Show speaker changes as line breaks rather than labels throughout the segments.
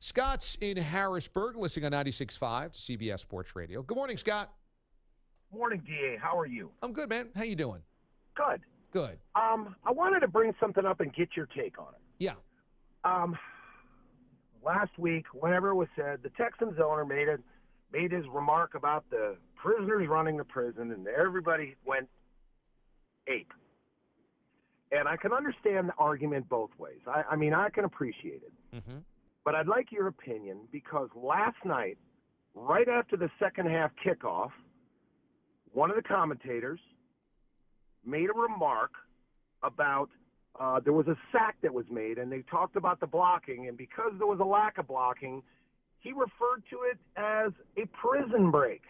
Scott's in Harrisburg, listening on 96.5 to CBS Sports Radio. Good morning, Scott.
Morning, DA. How are you?
I'm good, man. How you doing?
Good.
Good.
I wanted to bring something up and get your take on it.
Yeah.
Last week, whenever it was said, the Texans owner made his remark about the prisoners running the prison, and everybody went ape. And I can understand the argument both ways. I mean, I can appreciate it.
Mm-hmm.
But I'd like your opinion because last night, right after the second half kickoff, one of the commentators made a remark about there was a sack that was made, and they talked about the blocking, and because there was a lack of blocking, he referred to it as a prison break.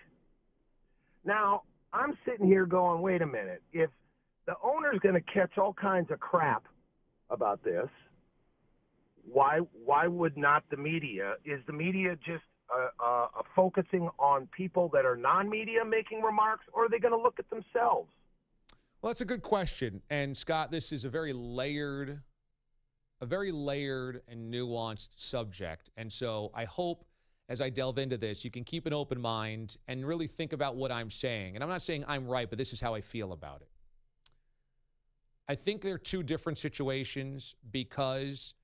Now, I'm sitting here going, wait a minute. If the owner's going to catch all kinds of crap about this, why would not the media? Is the media just focusing on people that are non-media making remarks, or are they going to look at themselves?
Well, that's a good question. And, Scott, this is a very layered and nuanced subject. And so I hope as I delve into this, you can keep an open mind and really think about what I'm saying. And I'm not saying I'm right, but this is how I feel about it. I think they're two different situations because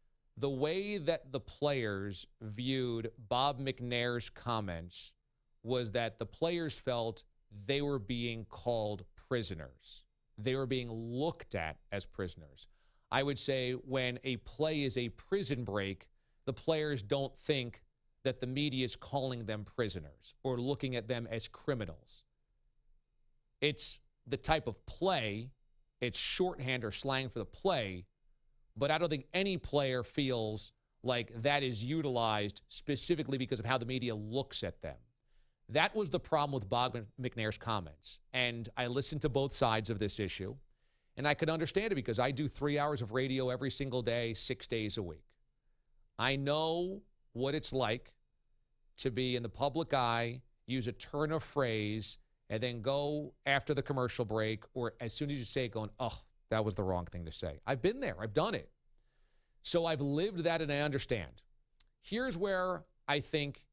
the way that the players viewed Bob McNair's comments was that the players felt they were being called prisoners. They were being looked at as prisoners. I would say when a play is a prison break, the players don't think that the media is calling them prisoners or looking at them as criminals. It's the type of play, it's shorthand or slang for the play, but I don't think any player feels like that is utilized specifically because of how the media looks at them. That was the problem with Bob McNair's comments. And I listened to both sides of this issue, and I could understand it because I do 3 hours of radio every single day, 6 days a week. I know what it's like to be in the public eye, use a turn of phrase, and then go after the commercial break, or as soon as you say it, going, oh, that was the wrong thing to say. I've been there. I've done it. So I've lived that, and I understand. Here's where I think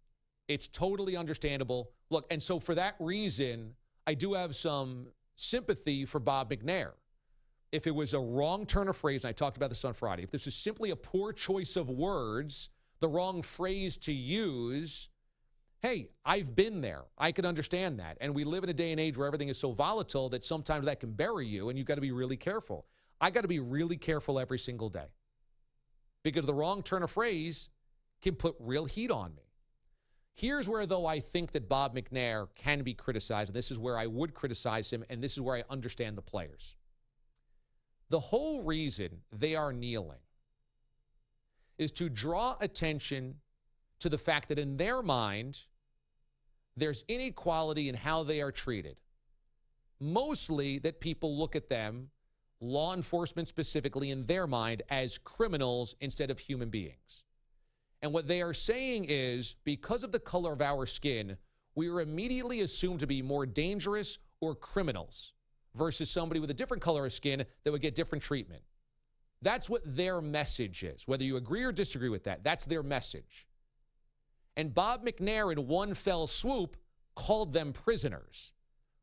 it's totally understandable. Look, and so for that reason, I do have some sympathy for Bob McNair. If it was a wrong turn of phrase, and I talked about this on Friday, if this is simply a poor choice of words, the wrong phrase to use, hey, I've been there. I can understand that. And we live in a day and age where everything is so volatile that sometimes that can bury you, and you've got to be really careful. I got to be really careful every single day because the wrong turn of phrase can put real heat on me. Here's where, though, I think that Bob McNair can be criticized, and this is where I would criticize him, and this is where I understand the players. The whole reason they are kneeling is to draw attention to the fact that in their mind, there's inequality in how they are treated. Mostly that people look at them, law enforcement specifically, in their mind, as criminals instead of human beings. And what they are saying is, because of the color of our skin, we are immediately assumed to be more dangerous or criminals versus somebody with a different color of skin that would get different treatment. That's what their message is. Whether you agree or disagree with that, that's their message. And Bob McNair, in one fell swoop, called them prisoners,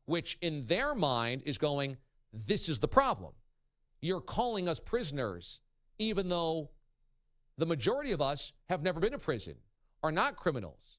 which in their mind is going, this is the problem. You're calling us prisoners, even though the majority of us have never been in prison, are not criminals.